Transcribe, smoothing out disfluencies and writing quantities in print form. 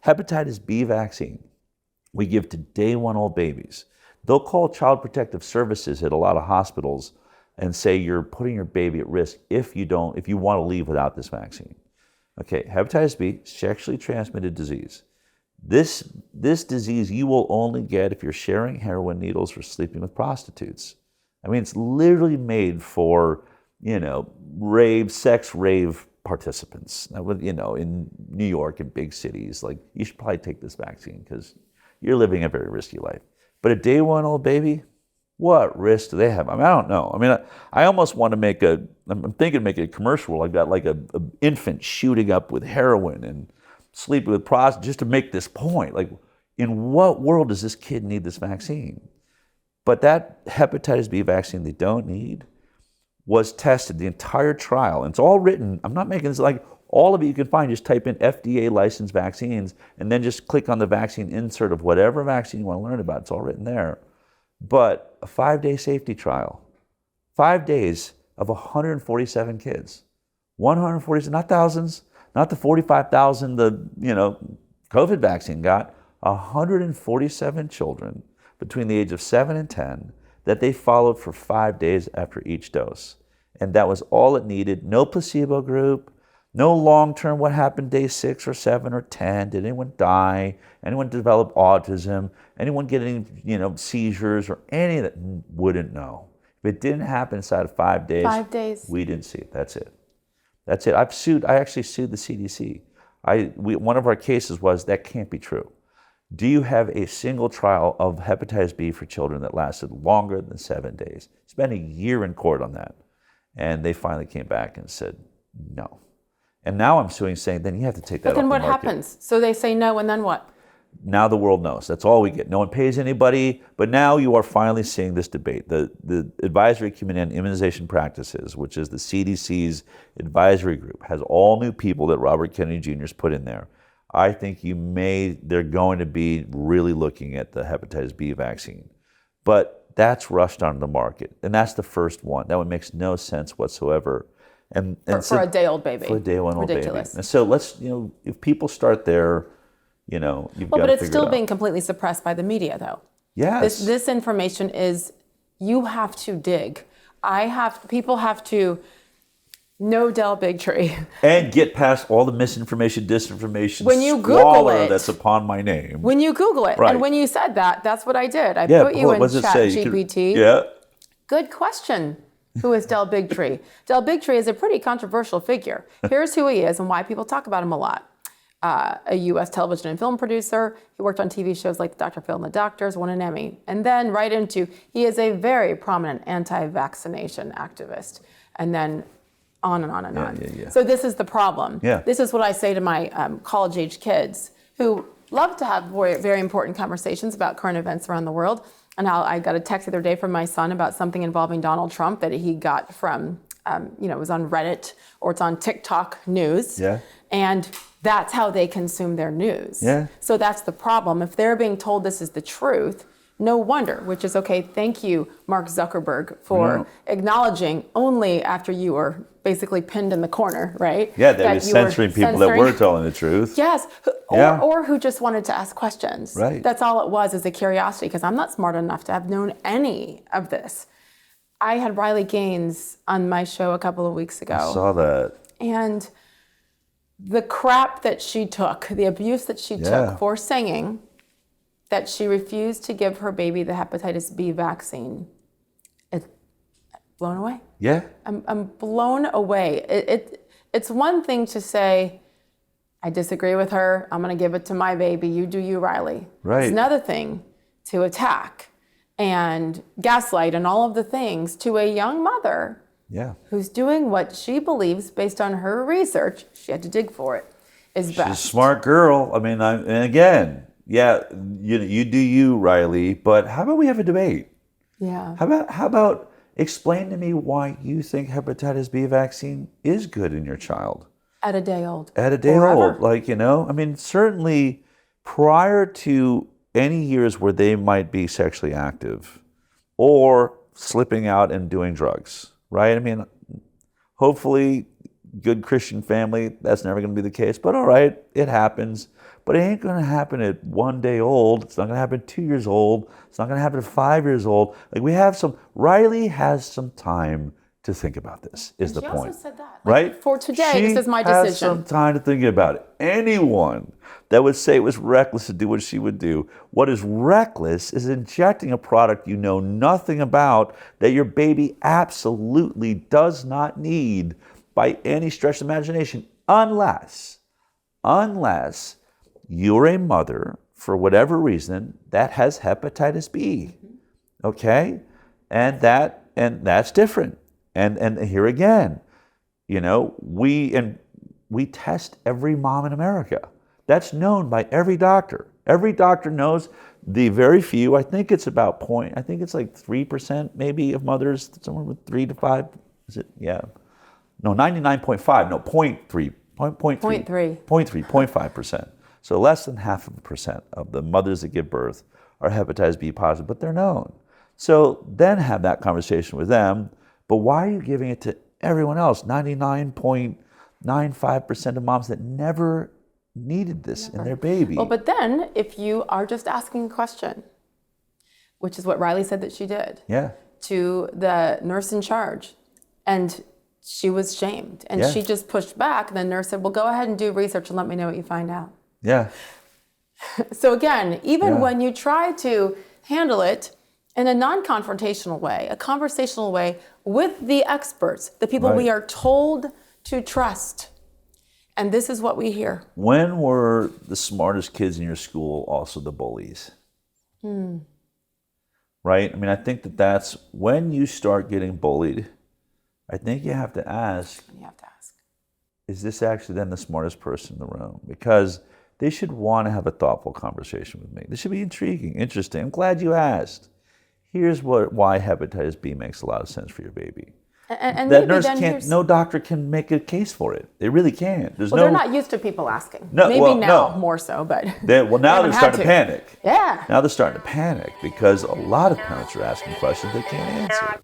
Hepatitis B vaccine, we give to day one old babies. They'll call Child Protective Services at a lot of hospitals and say you're putting your baby at risk if you want to leave without this vaccine. Okay, hepatitis B, sexually transmitted disease. This disease you will only get if you're sharing heroin needles or sleeping with prostitutes. I mean, it's literally made for, sex rave participants. In New York and big cities, like, you should probably take this vaccine because you're living a very risky life. But a day one old baby, what risk do they have? I mean, I don't know. I mean, I almost want to I'm thinking of making a commercial where I've got like an infant shooting up with heroin and sleeping with prostitutes just to make this point. Like, in what world does this kid need this vaccine? But that hepatitis B vaccine they don't need was tested, the entire trial, and it's all written. I'm not making this like all of it you can find. Just type in FDA licensed vaccines and then just click on the vaccine insert of whatever vaccine you want to learn about. It's all written there. But a 5-day safety trial, 5 days of 147 kids, 147, not thousands, not the 45,000 the COVID vaccine got, 147 children between the age of 7 and 10 that they followed for 5 days after each dose. And that was all it needed. No placebo group, no long-term what happened day 6 or 7 or 10. Did anyone die? Anyone develop autism? Anyone get any seizures or any of that? Wouldn't know. If it didn't happen inside of 5 days, 5 days, we didn't see it. That's it. That's it. I actually sued the CDC. One of our cases was that can't be true. Do you have a single trial of hepatitis B for children that lasted longer than 7 days? Spent a year in court on that. And they finally came back and said no. And now I'm suing, saying then you have to take that off the market. But then what happens? So they say no, and then what? Now the world knows. That's all we get. No one pays anybody. But now you are finally seeing this debate. The Advisory Committee on Immunization Practices, which is the CDC's advisory group, has all new people that Robert Kennedy Jr. has put in there. I think they're going to be really looking at the hepatitis B vaccine. But that's rushed onto the market. And that's the first one. That one makes no sense whatsoever. And for a day-old baby. For a day-old baby. Ridiculous. And so let's, if people start there, you've got to figure it out. But it's still being completely suppressed by the media, though. Yes. This information you have to dig. People have to know Del Bigtree. And get past all the misinformation, disinformation, when you Google it, that's upon my name. When you Google it. Right. And when you said that, that's what I did. I put you in ChatGPT. Yeah. Good question. Who is Del Bigtree? Del Bigtree is a pretty controversial figure. Here's who he is and why people talk about him a lot. A U.S. television and film producer. He worked on TV shows like Dr. Phil and the Doctors, won an Emmy. And then he is a very prominent anti-vaccination activist. And then on and on and on. Yeah. So this is the problem. Yeah. This is what I say to my college-age kids who love to have very, very important conversations about current events around the world. And I got a text the other day from my son about something involving Donald Trump that he got from, it was on Reddit or it's on TikTok news. Yeah. And that's how they consume their news. Yeah. So that's the problem. If they're being told this is the truth, no wonder, which is okay. Thank you, Mark Zuckerberg, for acknowledging only after you were basically pinned in the corner, right? Yeah, they were censoring people that were telling the truth. Yes, or who just wanted to ask questions. Right. That's all it was, is a curiosity, because I'm not smart enough to have known any of this. I had Riley Gaines on my show a couple of weeks ago. I saw that. And the crap that she took, the abuse that she took for saying that she refused to give her baby the hepatitis B vaccine, it's blown away. Yeah. I'm blown away. It's one thing to say, I disagree with her, I'm gonna give it to my baby, you do you, Riley. Right. It's another thing to attack and gaslight and all of the things to a young mother who's doing what she believes, based on her research, she had to dig for it, is best. She's a smart girl. I mean, and again, you do you, Riley, but how about we have a debate? Yeah. How about explain to me why you think hepatitis B vaccine is good in your child? At a day old. At a day old. I mean, certainly prior to any years where they might be sexually active or slipping out and doing drugs, right? I mean, hopefully, good Christian family, that's never going to be the case, but all right, it happens. But it ain't going to happen at 1 day old. It's not going to happen at 2 years old. It's not going to happen at 5 years old. Like Riley has some time to think about this, is the point. She also said that. Right? For today, this is my decision. She has some time to think about it. Anyone that would say it was reckless to do what she would do, what is reckless is injecting a product you know nothing about that your baby absolutely does not need by any stretch of imagination, unless you're a mother, for whatever reason, that has hepatitis B, okay? And that's different. And here again, you know, we test every mom in America. That's known by every doctor. Every doctor knows the very few, I think it's about I think it's like 3% maybe of mothers, somewhere with 3 to 5, is it? Yeah. No, 99.5, no, 0.3, 0.5%. So less than 0.5% of the mothers that give birth are hepatitis B positive, but they're known. So then have that conversation with them, but why are you giving it to everyone else? 99.95% of moms that never needed this in their baby. Well, but then if you are just asking a question, which is what Riley said that she did, to the nurse in charge, and she was shamed, and she just pushed back, and the nurse said, well, go ahead and do research and let me know what you find out. Yeah. So again, even when you try to handle it in a non-confrontational way, a conversational way with the experts, the people we are told to trust, and this is what we hear. When were the smartest kids in your school also the bullies? Right? I mean, I think that's when you start getting bullied, I think you have to ask, is this actually then the smartest person in the room? Because they should want to have a thoughtful conversation with me. This should be intriguing, interesting. I'm glad you asked. Here's why hepatitis B makes a lot of sense for your baby. And that nurse can't, no doctor can make a case for it. They really can't. They're not used to people asking. More so, but now they're starting to panic. Yeah. Now they're starting to panic because a lot of parents are asking questions they can't answer.